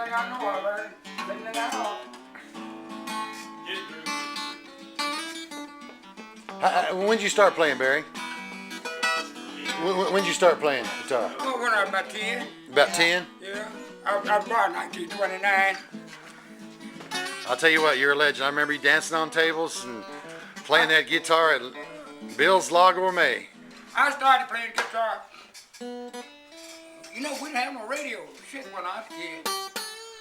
everything I know I learned living in that house. When did you start playing, Barry? When did you start playing guitar? Oh, when I was about 10. About 10? Yeah. I was born in 1929. I'll tell you what, you're a legend. I remember you dancing on tables and playing that guitar at Bill's La Gourmet. I started playing guitar. You know, we didn't have no radio. Shit, when I was a kid.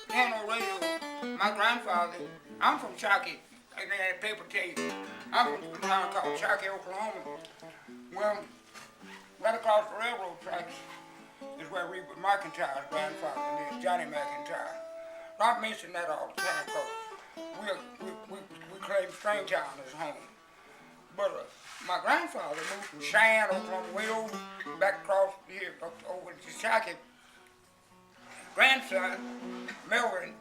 We didn't have no radio. My grandfather, I'm from Chalky. They had a paper tape. I'm from a town called Chalky, Oklahoma. Well, right across the railroad tracks is where we were McIntyre's grandfather lived, Johnny McIntyre. Not mention that all the time because we claim Stringtown as home. But my grandfather moved from Cheyenne, Oklahoma, way over, back across here, up over to Chalky. Grandson, Melvin,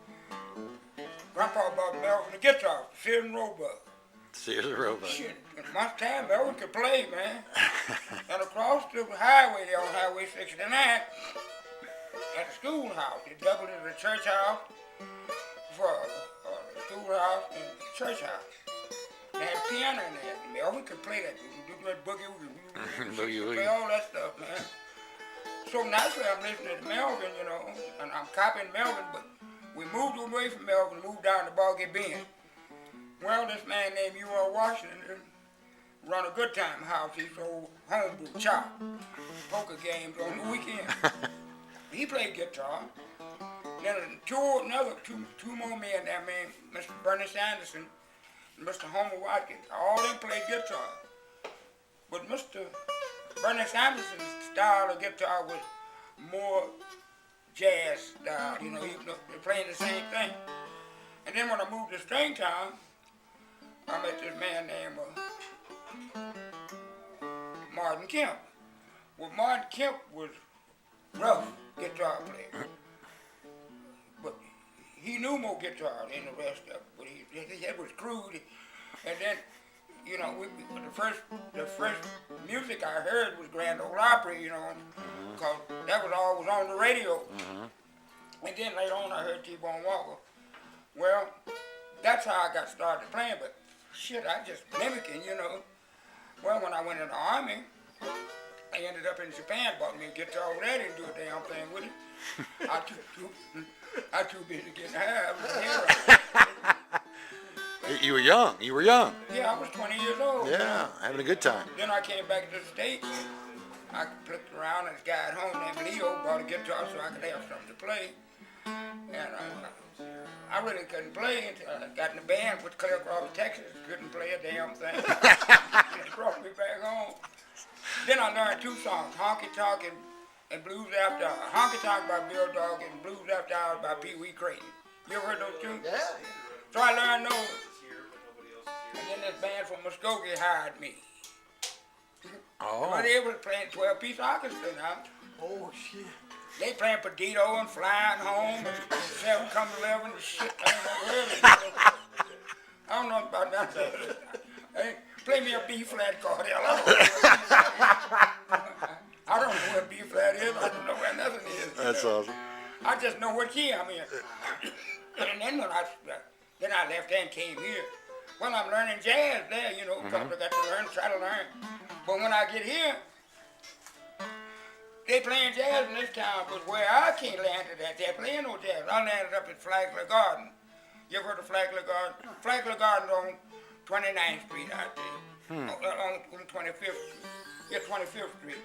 Grandpa bought Melvin a guitar, Sears and Roebuck. Sears and Roebuck. Shit, in my time, Melvin could play, man. And across the highway there on Highway 69, at the schoolhouse, it doubled as a church house for the schoolhouse and the church house. They had a piano in there. Melvin could play that. Do that boogie woogie. Play all that stuff, man. So naturally, I'm listening to Melvin, you know, and I'm copying Melvin, but we moved away from Melvin, moved down to Boggy Bend. Well, this man named U.R. Washington run a good time house. He sold homebrew chop, poker games on the weekend. He played guitar. Then two more men there, man, Mr. Bernie Sanderson and Mr. Homer Watkins, all them played guitar. But Mr. Bernie Sanderson's style of guitar was more jazz style, you know, they're playing the same thing. And then when I moved to Stringtown, I met this man named Martin Kemp. Well, Martin Kemp was rough guitar player, but he knew more guitar than the rest of it, but his head was crude. And then, you know, the first music I heard was Grand Ole Opry, you know, because that was all was on the radio. And then later on I heard T-Bone Walker. Well, that's how I got started playing, but shit, I just mimicking, you know. Well, when I went in the Army, I ended up in Japan, bought me a guitar over there, didn't do a damn thing with it. I too busy getting high. You were young. Yeah, I was 20 years old. Yeah, having a good time. Then I came back to the States. I flipped around and this guy at home named Leo bought a guitar so I could have something to play. And I really couldn't play until I got in the band with Clear Across Texas. Couldn't play a damn thing. They brought me back home. Then I learned two songs, Honky Tonk and Blues After Hours. Honky Tonk by Bill Dog and Blues After Hours by Pee Wee Creighton. You ever heard those two? Yeah. So I learned those. And then this band from Muskogee hired me. Oh. Well, they were playing 12-piece orchestra now. Oh, shit. They playing Perdido and Flying Home and 7 Come 11 and shit. I don't know about that. Hey, play me a B-flat chord. I don't know what B-flat is. I don't know where nothing is. That's awesome. I just know what key I'm in. And then when I left and came here. Well, I'm learning jazz there, you know, because I got to learn, try to learn. But when I get here, they playing jazz in this town, but where I can't land at, they're playing no jazz. I landed up at Flagler Garden. You ever heard of Flagler Garden? Flagler Garden on 29th Street out there. On 25th Street. Yeah, 25th Street.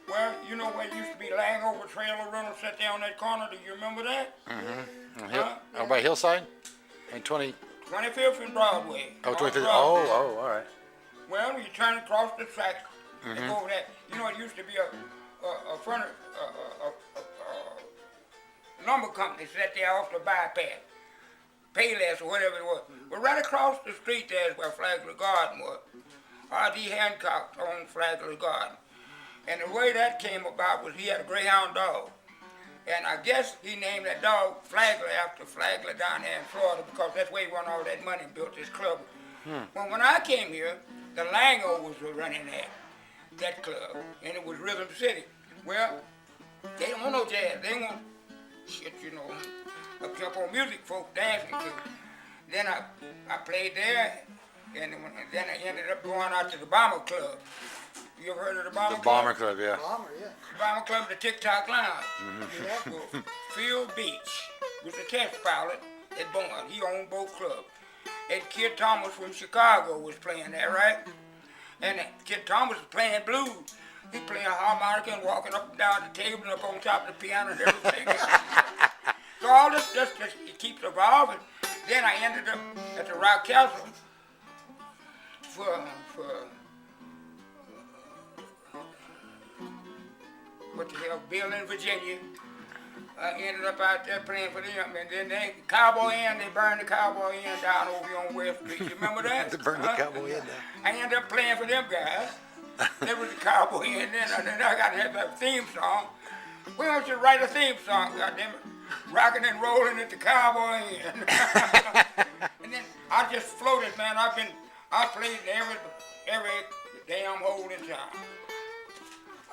Well, you know where it used to be Langover Trailer Rental set there on that corner? Do you remember that? Oh, by Hillside? And 25th and Broadway. Oh, 25th. Oh, all right. Well, you turn across the tracks and go over that. You know, it used to be a lumber company set there off the bypass, Payless or whatever it was. But right across the street there is where Flagler Garden was. R.D. Hancock owned Flagler Garden. And the way that came about was he had a greyhound dog. And I guess he named that dog Flagler after Flagler down there in Florida because that's where he won all that money and built this club. Well, when I came here, the Langovers were running that club, and it was Rhythm City. Well, they don't want no jazz. They want shit, you know. up on music folks dancing to. Then I played there, and then I ended up going out to the Bomber Club. You ever heard of the Bomber Club? The Bomber Club, yeah. Bomber, yeah. The Bomber Club, the TikTok Lounge. Yeah. Well, Phil Beach was a test pilot at Boeing. He owned both clubs. And Kid Thomas from Chicago was playing there, right? And Kid Thomas was playing blues. He playing harmonica and walking up and down the table and up on top of the piano and everything. So all this just it keeps evolving. Then I ended up at the Rock Castle for what the hell, Bill in Virginia. I ended up out there playing for them, and then they burned the Cowboy Inn down over here on West Street. You remember that? They burned the Cowboy Inn down. I ended up playing for them guys. There was the Cowboy Inn, and then I got to have that theme song. We don't should write a theme song, goddammit. Rocking and rolling at the Cowboy Inn. And then I just floated, man. I played in every damn hole in town.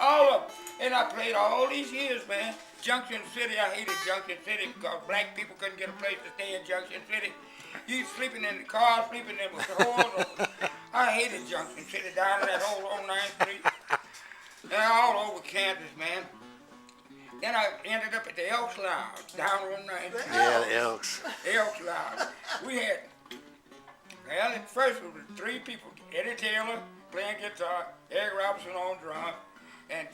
All of them. And I played all these years, man. Junction City, I hated Junction City because black people couldn't get a place to stay in Junction City. You sleeping in the car, sleeping in the holes. I hated Junction City down in that hole on 9th Street. And all over Kansas, man. Then I ended up at the Elks Lounge down on 9th Street. Yeah, the Elks. Elks Lounge. We had, well, at first it was 3 people. Eddie Taylor playing guitar, Eric Robinson on drum, and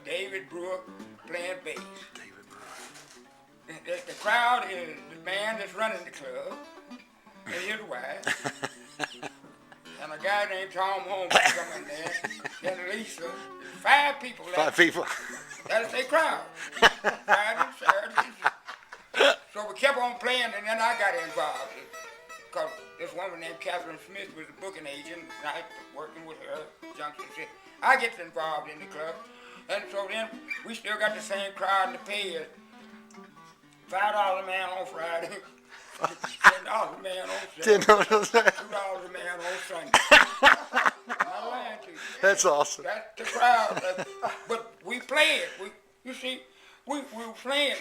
David Brewer playing bass. David Brewer. The crowd is the man that's running the club, and his wife, and a guy named Tom Holmes coming there, then Lisa. 5 people. 5 people. That's their crowd. Friday, Saturday. So we kept on playing, and then I got involved. Because this woman named Catherine Smith was a booking agent, and I was working with her, Junction City. I get involved in the club. And so then we still got the same crowd to pay us. $5 a man on Friday, $10 a man on Saturday, $2 a man on Sunday. I'm lying to you. That's awesome. That's the crowd. But we played. You see, we were playing.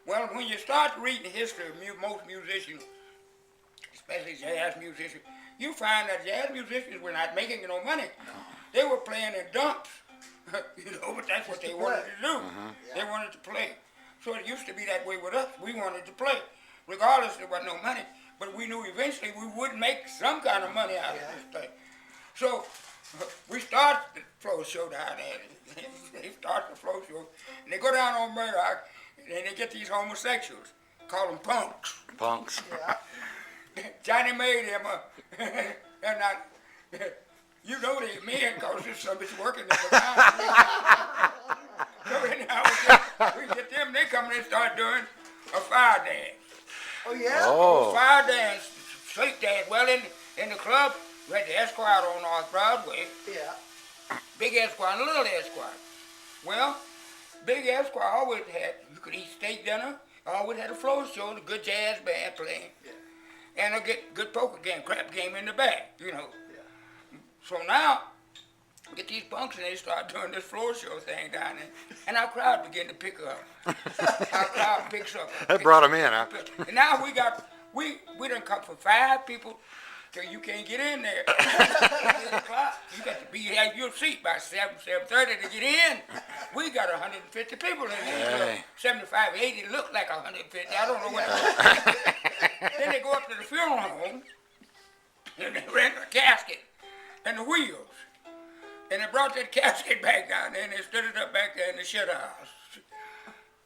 Well, when you start reading the history of most musicians, especially jazz musicians, you find that jazz musicians were not making no money. They were playing in dumps. You know, but that's what they wanted to do. They wanted to play. So it used to be that way with us. We wanted to play. Regardless, there was no money. But we knew eventually we would make some kind of money out of this thing. So we started the flow show down there. They start the flow show. And they go down on Murdoch, and they get these homosexuals. Call them punks. Punks. Johnny made them they're not, you know they men because there's somebody's working there. So anyhow, we get them, they come and they start doing a fire dance. Oh, yeah? Oh. Fire dance, street dance. Well, in the club, we had the Esquire on North Broadway. Yeah. Big Esquire and Little Esquire. Well, Big Esquire always had, you could eat steak dinner, always had a floor show, a good jazz band playing. Yeah. And a good poker game, crap game in the back, you know. Yeah. So now, get these punks and they start doing this floor show thing down there. And our crowd begin to pick up. Our crowd picks up. That brought them in, huh? And now we done come from 5 people till you can't get in there. 8 o'clock, you got to have your seat by 7:30 to get in. We got 150 people in here. Hey. 75, 80 look like 150. I don't know what. Then they go up to the funeral home and they rent a casket and the wheels. And they brought that casket back down there and they stood it up back there in the shed house.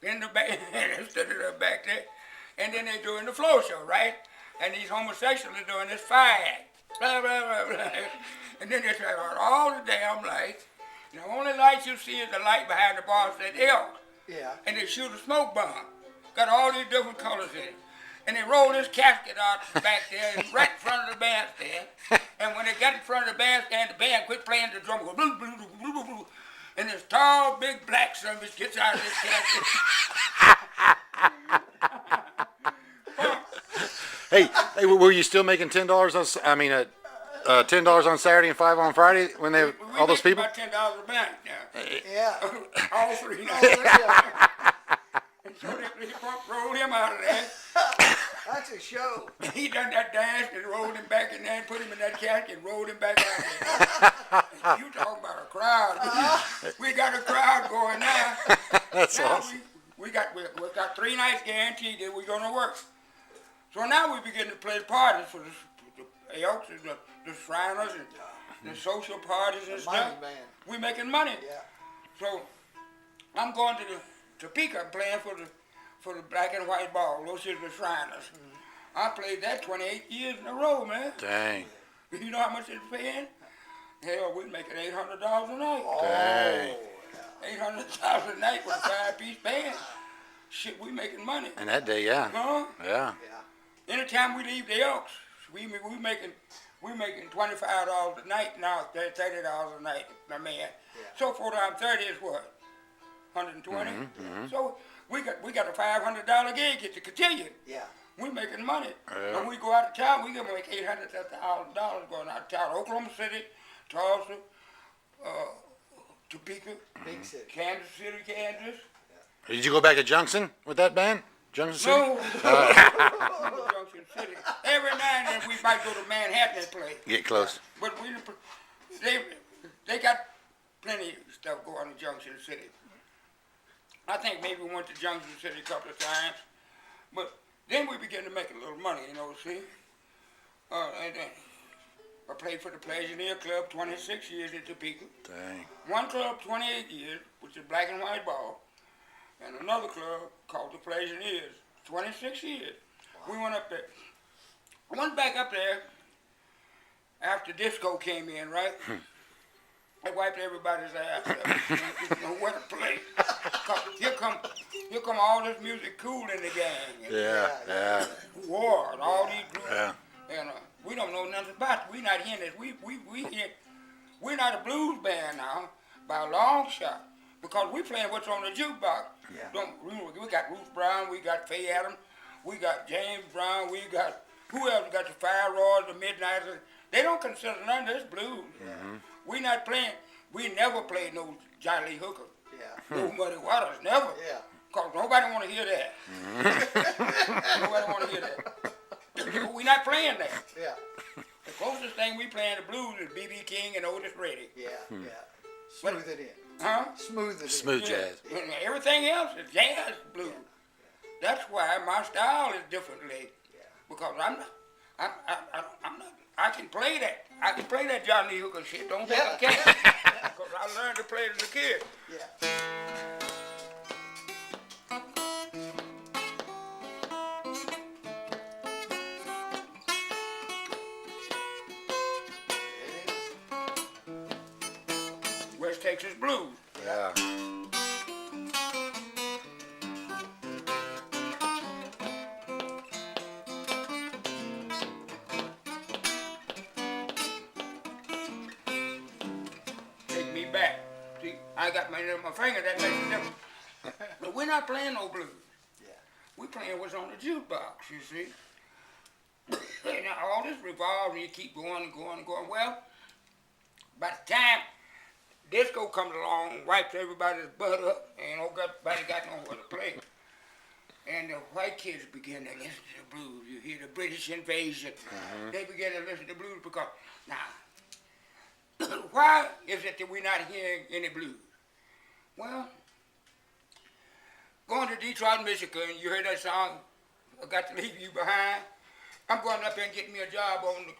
In the back, and they stood it up back there. And then they're doing the floor show, right? And these homosexuals are doing this fire act. Blah, blah, blah, blah. And then they turn on all the damn lights. And the only light you see is the light behind the bar that said Elk. Yeah. And they shoot a smoke bomb. Got all these different colors in it. And they roll this casket out back there right in front of the bandstand. And when they got in front of the bandstand, the band quit playing the drum. Go, blue, blue, blue, blue, blue. And this tall, big black son of a bitch gets out of this casket. Hey, were you still making $10 on? $10 on Saturday and $5 on Friday when they all those people? About $10 a bank now. Yeah. All 3. So they rolled him out of there. That's a show. He done that dance and rolled him back in there and put him in that casket and rolled him back out there. You talking about a crowd. We got a crowd going now. That's Now awesome. we got 3 nights guaranteed that we're gonna work. So now we begin to play parties for the Elks and the Shriners and the social parties and Money stuff. man. We making money. Yeah. So I'm going to the Topeka playing for the black and white ball. Those is the Shriners. I played that 28 years in a row, man. Dang. You know how much it's paying? Hell, we're making $800 a night. Dang. $800 a night with a 5-piece band. Shit, we making money. And that day, yeah. Huh? Yeah. Yeah. Anytime we leave the Elks, we making $25 a night now, $30 a night, my man. Yeah. So 4 times 30 is what? 120. So we got a $500 gig to continue. Yeah. We making money. Yeah. When we go out of town, we gonna make $800,000 going out of town. Oklahoma City, Tulsa, Topeka, Big city. Kansas City, Kansas. Did you go back to Junction with that band? Junction City? No, Junction City. Every now and then we might go to Manhattan and play. Get close. But they got plenty of stuff going in Junction City. I think maybe we went to Junction City a couple of times. But then we began to make a little money, see. And then I played for the Pleasureneer Club 26 years in Topeka. Dang. One club 28 years, which is black and white ball. And another club called the Pleasureneers, 26 years. We went up there. I went back up there after disco came in, right? They wiped everybody's ass up. Didn't know where to play. Here come all this music cool in the gang. Yeah. War and all these groups. Yeah. And we don't know nothing about it. We not hearing this. We're not a blues band now by a long shot because we playing what's on the jukebox. Yeah. We got Ruth Brown, we got Faye Adams, we got James Brown, we got who else? We got the Fire Royals, the Midnighters. They don't consider none of this blues. We not playing. We never played no Johnny Lee Hooker. Yeah. No Muddy Waters, never. Yeah. Cause nobody want to hear that. Nobody want to hear that. We not playing that. Yeah. The closest thing we playing to blues is B.B. King and Otis Redding. Yeah. Yeah. Smooth it in. Huh? Smooth it in. Smooth jazz. And everything else is jazz blues. That's why my style is different, Lee. Yeah. Because I'm not. I can play that. I can play that Johnny Lee Hooker shit. Don't think I can't. Because I learned to play it as a kid. Yeah. It is. West Texas blues. Yeah. Take me back. See, I got my finger, that makes a difference. But we're not playing no blues. Yeah. We playing what's on the jukebox, you see. And all this revolves and you keep going and going and going. Well, by the time disco comes along, wipes everybody's butt up, and nobody got nowhere to play. And the white kids begin to listen to the blues. You hear the British invasion. They begin to listen to blues because, now, why is it that we're not hearing any blues? Well, going to Detroit, Michigan, you heard that song, I Got to Leave You Behind? I'm going up there and getting me a job on the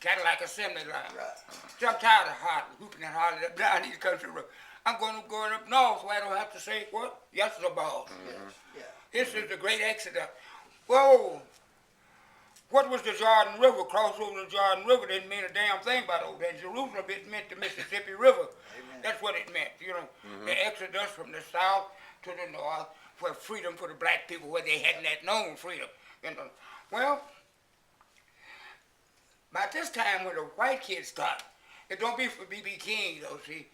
Cadillac assembly line. Right. So I'm tired of hooping and hollering up down these country roads. I'm going up north where I don't have to say, what? Yes, the ball. Yeah. This is the great exodus. Whoa! What was the Jordan River? Cross over the Jordan River didn't mean a damn thing by those days. Jerusalem, it meant the Mississippi River. Amen. That's what it meant, The exodus from the south to the north for freedom for the black people where they hadn't that known freedom. Well, by this time when the white kids start, it don't be for B.B. King, though, see.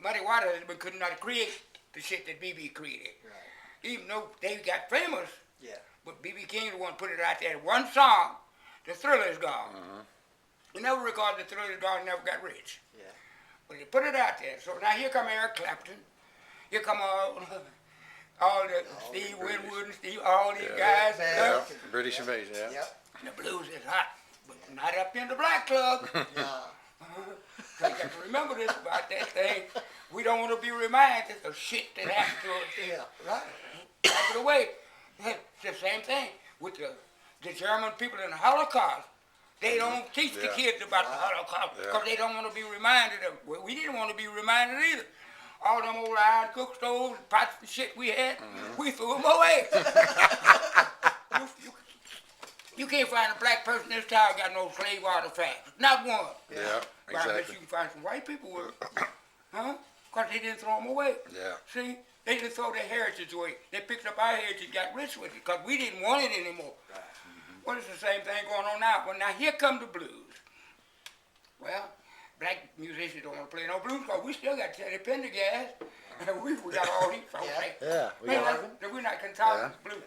Muddy Waters could not create the shit that B.B. created. Right. Even though they got famous, Yeah. but B.B. King the one put it out there. One song, The Thriller's Gone. You never recorded The Thriller's Gone, never got rich. Yeah. But they put it out there. So now here come Eric Clapton. Here come all the Steve Winwood and Steve, all these guys. Yeah. British invasion, yeah. Yep. The blues is hot, but not up in the black club. Yeah. So you got to remember this about that thing. We don't want to be reminded of shit that happened to us. Yeah. Right. Back of the way, it's the same thing with the German people in the Holocaust. They don't teach the kids about the Holocaust because they don't want to be reminded of it. Well, we didn't want to be reminded either. All them old iron cook stoves, pots and shit we had, we threw them away. You can't find a black person in this town got no slave artifacts. Not one. Yeah, But I bet exactly. you can find some white people with it. Huh? Because they didn't throw them away. Yeah. See? They didn't throw their heritage away. They picked up our heritage and got rich with it because we didn't want it anymore. Well, it's the same thing going on now. Well, now here come the blues. Well, black musicians don't want to play no blues because we still got Teddy Pendergast. And we got all these folks. Yeah, we We're got not, we're not content with blues.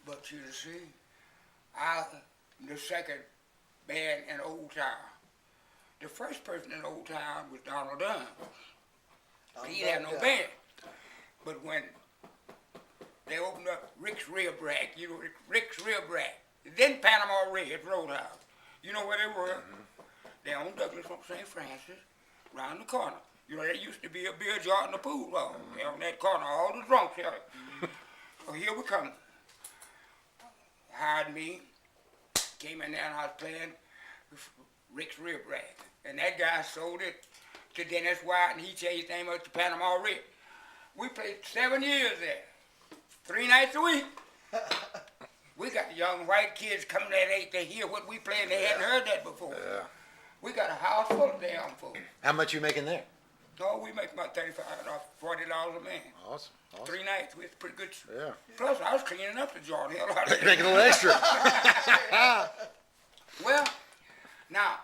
But you see, the second band in Old Town. The first person in Old Town was Donald Dunn. He didn't have no band. But when they opened up Rick's Rib Rack, you know, Rick's Rib Rack, then Panama Red Roadhouse. You know where they were? They on Douglas on St. Francis, round the corner. You know, there used to be a beer jar and a pool hall. They on that corner, all the drunks here. So here we come. Hired me, came in there and I was playing Rick's Rib Rack. And that guy sold it to Dennis White and he changed his name up to Panama Red. We played 7 years there, 3 nights a week. We got the young white kids coming there to hear what we play and they hadn't heard that before. Yeah. We got a house full of damn folks. How much you making there? Oh, we make about $35, $40 a man. Awesome. 3 nights, we had pretty good. Yeah. Plus, I was cleaning up the joint. Hell out of it. Making a little extra. Well, now,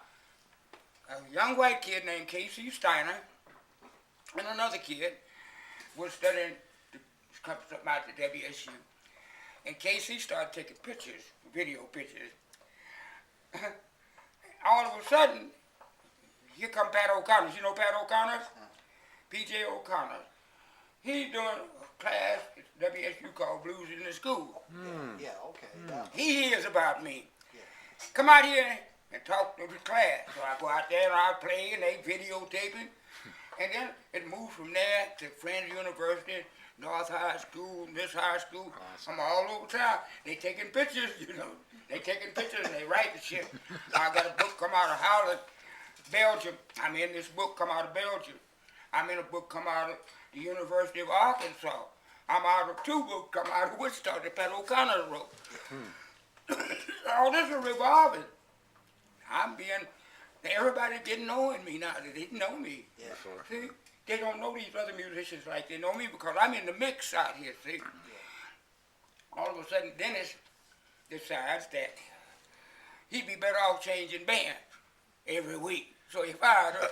a young white kid named Casey Steiner and another kid was studying something out at WSU. And Casey started taking pictures, video pictures. All of a sudden, here come Pat O'Connor. You know Pat O'Connor? P.J. O'Connor. He's doing a class at WSU called Blues in the School. Yeah. Okay. Yeah. He hears about me. Come out here and talk to the class. So I go out there and I play and they videotaping. And then it moves from there to Friends University, North High School, this high school. I'm all over town. They taking pictures, you know. They taking pictures and they write the shit. I got a book come out of Holland, Belgium. I'm in this book come out of Belgium. I'm in a book come out of the University of Arkansas. I'm out of 2 books come out of Wichita that Pat O'Connor wrote. All this is revolving. I'm being, everybody getting knowing me now. They didn't know me. Yeah. See, they don't know these other musicians like they know me because I'm in the mix out here, see. All of a sudden, Dennis decides that he'd be better off changing bands every week. So he fired us.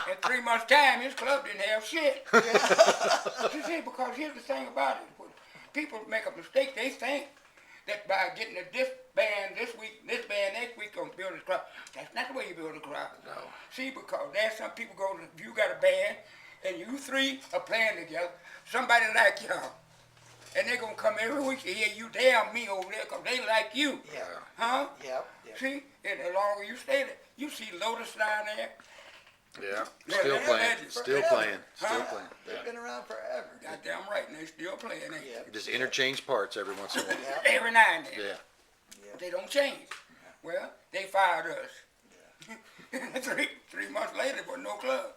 In 3 months' time, his club didn't have shit. You see, because here's the thing about it. When people make a mistake, they think that by getting this band this week, this band next week, gonna build a crowd. That's not the way you build a crowd. No. See, because there's some people if you got a band and you 3 are playing together, somebody like y'all, and they're gonna come every week to hear you damn me over there because they like you. Yeah. Huh? Yep. Yep. See, and the longer you stay there, you see Lotus down there. Yeah. Yeah, Still they're playing. legends. Still Forever. playing. Still Huh? playing. They've Yeah. been around forever. Goddamn right, and they still playing. Ain't they? Yep. Just interchange parts every once in a while. Yeah. Every now and then. Yeah. Yeah. They don't change. Well, they fired us. 3 months later, there was no club.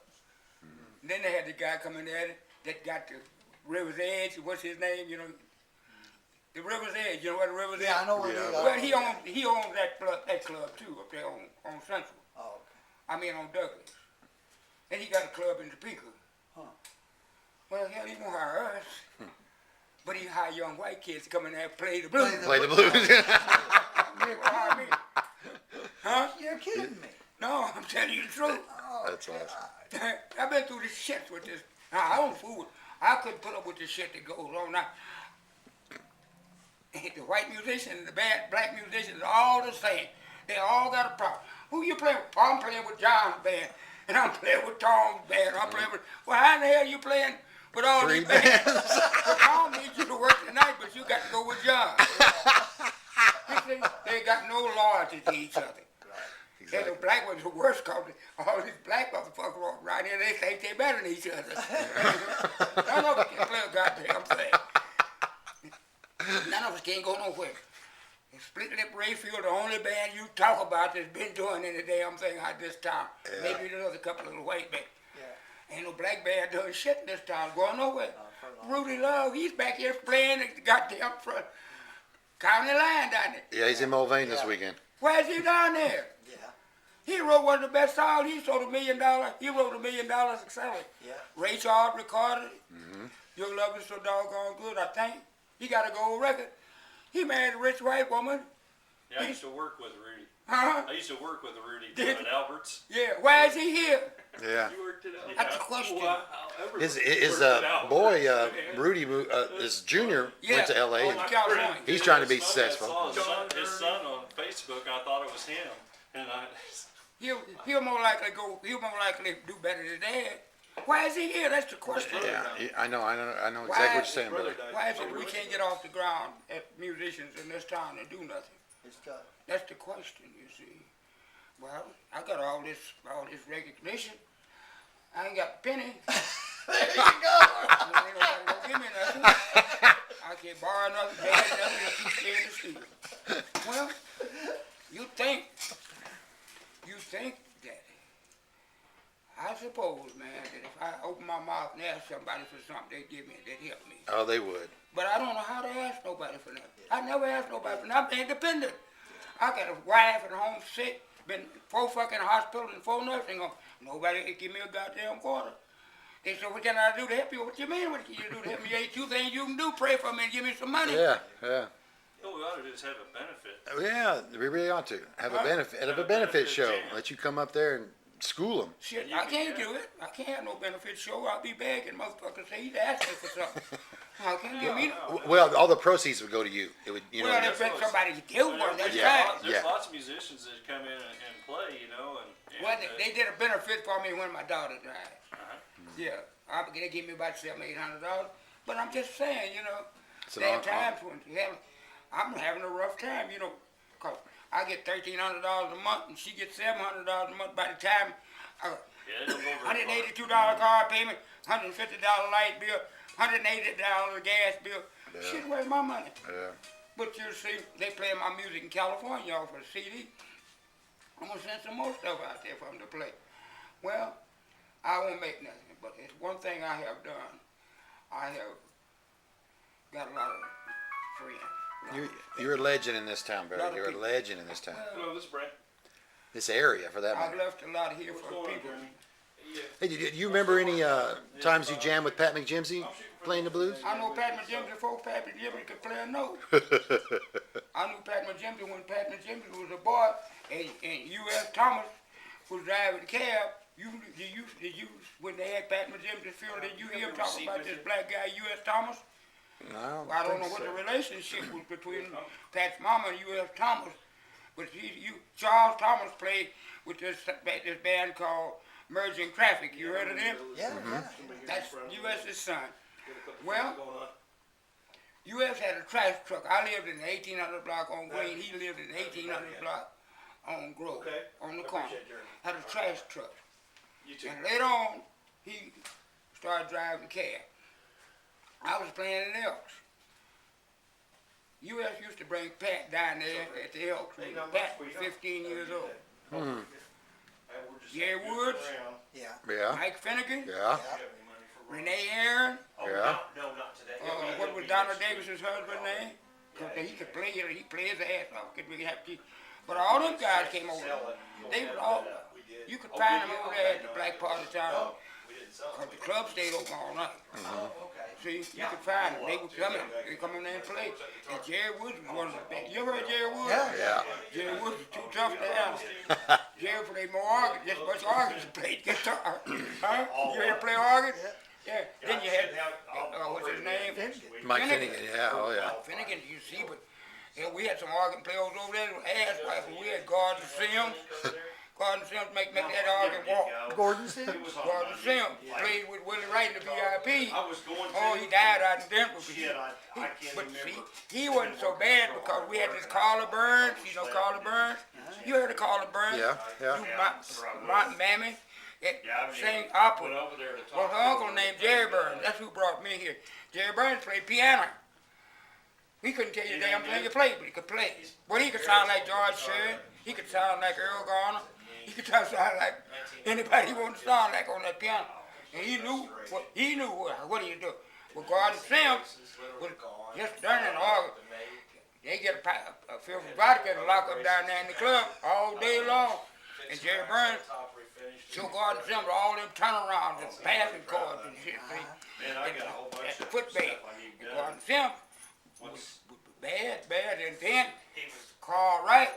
Then they had the guy coming there that got the River's Edge. What's his name? You know, the River's Edge. You know what the River's Edge? Yeah, I know where Yeah. they are. Well, he owns that club too up there on Central. Oh, I mean on Douglas. And he got a club in Topeka. Huh. Well, hell, he won't hire us. But he hire young white kids to come in there and play the blues. Play the blues. They gonna hire me. Huh? you're kidding me. No, I'm telling you the truth. Oh, That's awesome. I've been through this shit with this. Now, I don't fool. I couldn't put up with this shit that goes on now. The white musicians and the black musicians are all the same. They all got a problem. Who you playing with? Oh, I'm playing with John's band. And I'm playing with Tom's band. I'm playing with, well, how in the hell you playing But all 3 these bands, bands. but Paul needs you to work tonight, but you got to go with John. They got no loyalty to each other. And the black ones are worse because all these black motherfuckers walk around here, they think they better than each other. None of us can play a goddamn thing. None of us can't go nowhere. And Split Lip Rayfield, the only band you talk about that's been doing any damn thing out this town. Yeah. Maybe there's a couple of little white bands. Yeah. Ain't no black band doing shit in this town, going nowhere. for long. Rudy Love, he's back here playing at the goddamn front county line down there. Yeah, he's in Mulvane this Yeah. weekend. Why is he down there? Yeah. He wrote one of the best songs. He sold $1 million. He wrote $1 million to sell it. Yeah. Ray Charles recorded it. Your Love Is So Doggone Good, I think. He got a gold record. He married a rich white woman. Yeah, I used to work with Rudy. Huh? I used to work with Rudy Did down at Albert's. Yeah. Why is he here? Yeah. You worked at Albert's? That's the question. His boy, Rudy, his junior, went to L.A. and California. he's trying to be I successful. saw his son on Facebook, and I thought it was him. And He'll more likely go. He'll more likely do better than Dad. Why is he here? That's the question. Yeah, I know exactly what you're saying, brother. Why is it we can't get off the ground as musicians in this town and do nothing? It's tough. That's the question, you see. Well, I got all this recognition. I ain't got a penny. There you go. Ain't nobody gonna give me nothing. I can't borrow nothing, pay nothing, I'm too scared to steal. Well, you think that, I suppose, man, that if I open my mouth and ask somebody for something, they'd help me. Oh, they would. But I don't know how to ask nobody for nothing. I never asked nobody for nothing. I'm independent. I got a wife at home sick, been 4 fucking hospitals and 4 nursing homes. Nobody can give me a goddamn quarter. They said, what can I do to help you? What you mean, what can you do to help me? Ain't 2 things you can do. Pray for me and give me some money. Yeah, yeah. all we ought to do is have a benefit. Yeah, we really ought to have a benefit show. Let you come up there and school them. Shit, I can't do it. I can't have no benefit show. I'll be begging motherfuckers say he's asking for something. I can't give me. Well, all the proceeds would go to you. It would, you know. Well, if it's somebody to do one, that's Yeah. fine. There's Yeah. lots of musicians that come in and play, you know, and Well, they did a benefit for me when my daughter died. Uh-huh. Yeah, they gave me about $700-800. But I'm just saying, you know, It's an there are honor. times when I'm having a rough time, you know, 'cause I get $1,300 a month and she gets $700 a month. By the time yeah, it don't go very far. $182 car payment, $150 light bill, $180 gas bill. Yeah. Shit, where's my money? Yeah. But you see, they play my music in California off of a CD. I'm gonna send some more stuff out there for them to play. Well, I won't make nothing, but it's one thing I have done. I have got a lot of friends. You're a legend in this town, brother. You're a legend in this town. Hello, this is Brent. This area, for that I've matter. left a lot here What's for going on, people. Jeremy? Yeah. Hey, do you remember any times you jammed with Pat McJimsey playing the blues? I know Pat McJimsey before Pat McJimsey could play a note. I knew Pat McJimsey when Pat McJimsey was a boy, and U.S. Thomas was driving the cab. Did you when they had Pat McJimsey's funeral, did you hear him talk about this black guy, U.S. Thomas? No, Well, I don't know what the relationship was between Pat's mama and U.S. Thomas, but Charles Thomas played with this band called Merging Traffic. You heard of them? Yeah, yeah. That's U.S.'s son. Well, U.S. had a trash truck. I lived in the 1800 block on Wayne. He lived in the 1800 block on Grove, Okay. on the I corner. appreciate it, Jeremy. Had a trash truck. You too. And later on, he started driving the cab. I was playing in Elks. U.S. used to bring Pat down there at the Elks when Pat was 15 years old. Jerry Woods, Yeah. Yeah. Mike Finnegan, Yeah. Renee Aaron, Yeah. No, not today. what was Donna Davis's husband's name? 'Cause he could play it, he played his ass off. But all them guys came over. They was all, you could find them over there at the black part of town. 'Cause the club stayed open all night. See, you could find them. They would come in. They come in there and play. And Jerry Woods was one of the best. You ever heard Jerry Woods? Yeah. Yeah. Jerry Woods was too tough to handle. Jerry played more organ, just as much organ as he played guitar. Huh? You ever play organ? Yeah. Then you had, what's his name? Mike Finnegan. Yeah. Oh yeah. Finnegan, you see, but we had some organ players over there that were ass like we had guards and Sims. Gordon Sims make that organ walk. Gordon Sims? Gordon Sims played with Willie Wright in the VIP. I was going to. Oh, he died out in Denver. Shit, I can't But remember. see, he wasn't so bad because we had this Carla Burns. You know Carla Burns? You heard of Carla Burns? Yeah, yeah. My mammy. Sang opera. Well, her uncle named Jerry Burns. That's who brought me here. Jerry Burns played piano. He couldn't tell you the damn thing he played, but he could play. But he could sound like George Sherry. He could sound like Earl Garner. He could sound like anybody he wanted to sound like on that piano. And he knew what he do. Well, Gordon Sims was just learning organ. They get a filthy vodka and lock up down there in the club all day long. And Jerry Burns show Gordon Sims all them turnarounds and passing chords and shit. At the foot band. And Gordon Sims was bad. And then Carl Wright,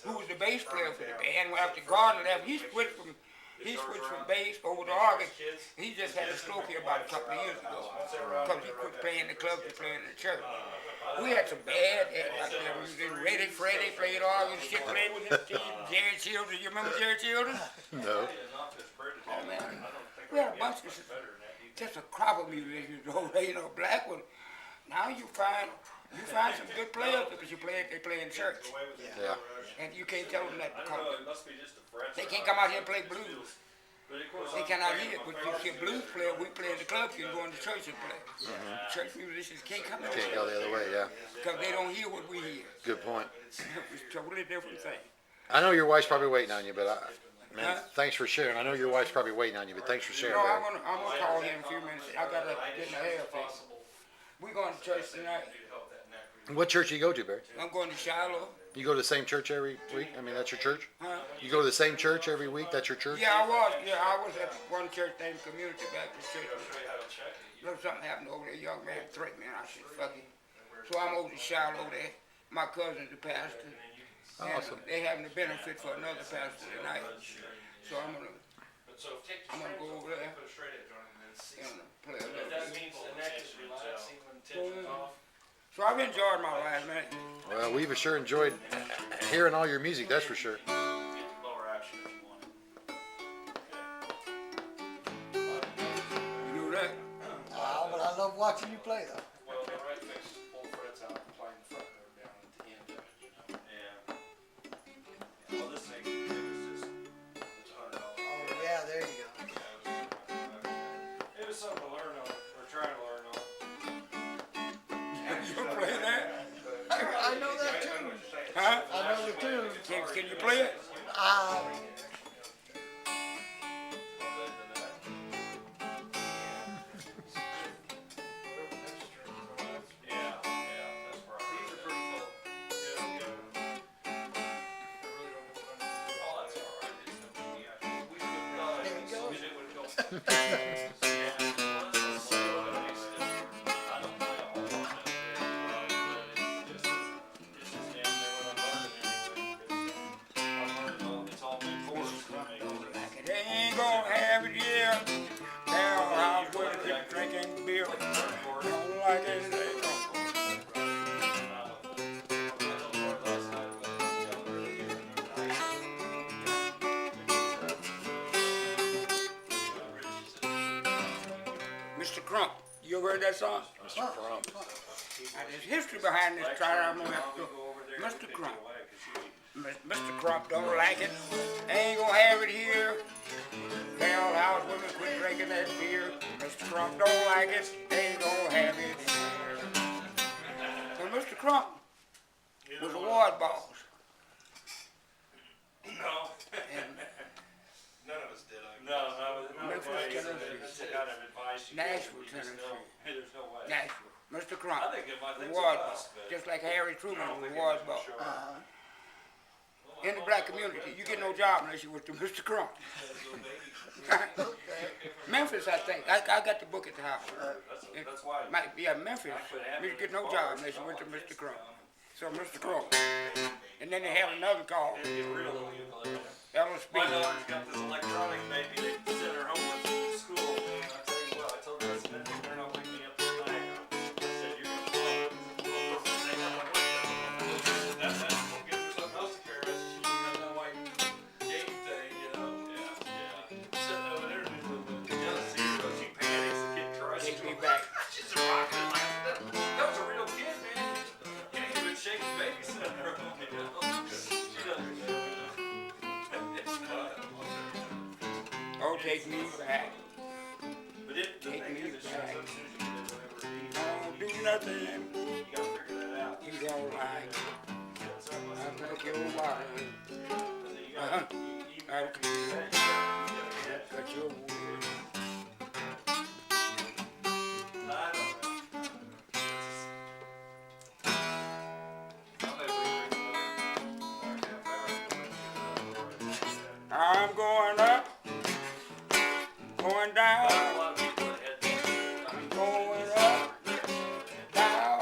who was the bass player for the band, after Gordon left, he switched from bass over to organ. He just had a stroke here about a couple of years ago because he quit playing the club to play in the church. We had some bad acts out there. We was Reddy Freddy played organ, shit played with his team. Jerry Childers, you remember Jerry Childers? No. Oh man, we had a bunch of just a crop of musicians over there, black ones. Now you find some good players because they play in church. Yeah. And you can't tell them that because they can't come out here and play blues. They cannot hear it, but you see a blues player, we play in the club, you can go in the church and play. Church musicians can't come in Can't go the other way, yeah. because they don't hear what we hear. Good point. It's a totally different thing. I know your wife's probably waiting on you, but man, thanks for sharing. I know your wife's probably waiting on you, but thanks for sharing. I'm gonna call him in a few minutes. I gotta get my hair fixed. We're going to church tonight. What church do you go to, Barry? I'm going to Shiloh. You go to the same church every week? I mean, that's your church? Huh? You go to the same church every week? That's your church? Yeah, I was at one church named Community Baptist Church. Something happened over there. A young man threatened me, and I said, fuck it. So I'm over to Shiloh there. My cousin's the pastor. Awesome. They having a benefit for another pastor tonight. So I'm gonna go over there and play a little bit. So I've enjoyed my life, man. Well, we've sure enjoyed hearing all your music, that's for sure. You know that? But I love watching you play, though. Well, the right fix is pull the frets out and plane the front door down at the end of it, Yeah. Well, this thing is just, it's $100. Oh, yeah, there you go. It was something to learn on, or try to learn on. You play that? I know that tune. Huh? I know the tune. Can you play it? They ain't gonna have it here. Now I'm gonna keep drinking beer. Don't like it, they Mr. Crump, you ever heard that song? Mr. Crump. Now, there's history behind this. Try to remember. Mr. Crump. Mr. Crump don't like it. Ain't gonna have it here. Tell house women quit drinking that beer. Mr. Crump don't like it. Ain't gonna have it here. And Mr. Crump was a ward boss. No. And None of us did. Memphis, Tennessee. That's the kind of advice you Nashville, give. Tennessee. There's no way. Nashville. Mr. Crump. I think it might The think ward so, boss. but- Just like Harry Truman was a ward boss. Uh-huh. In the black community, you get no job unless you went to Mr. Crump. Memphis, I think. I got the book at the house. That's why. Memphis. You get no job unless you went to Mr. Crump. So Mr. Crump. And then they have another call. Ellis My Speed. daughter's got this electronic baby. They sent her home with school. And I tell you what, I told her, I said, "They better not wake me up tonight." I said, "You're gonna play." I'm like, "What?" That's we'll get her something else to carry. She got no like game don't take me back. But the thing is, it shows up as soon as you get into whatever Don't do nothing. you gotta figure that out. You don't like. So it's I like your body. you gotta, I don't care. Cut your wood. I don't know. I'm going up, going down, I'm going up, down,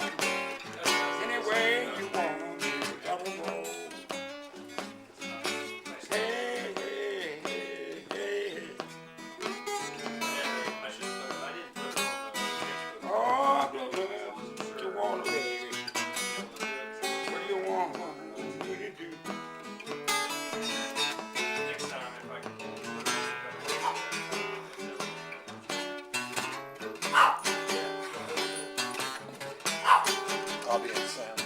any way you want me to go. Hey, hey, hey, hey. Oh, what you want, baby? What do you want me to do? I'll be in sound.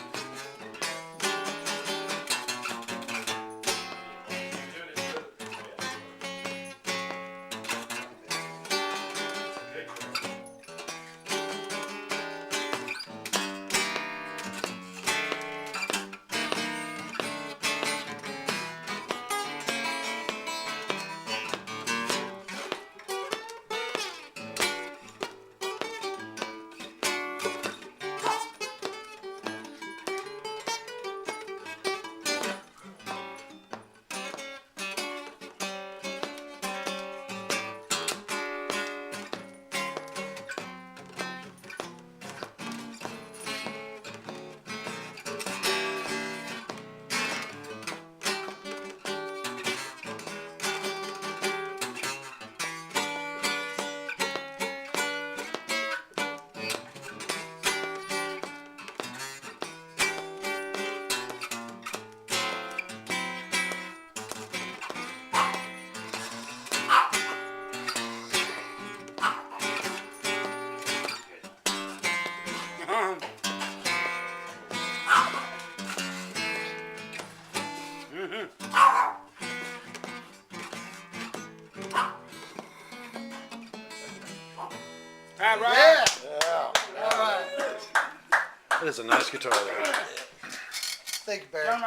All right. Yeah. All right. That is a nice guitar there. Thank you, Barry.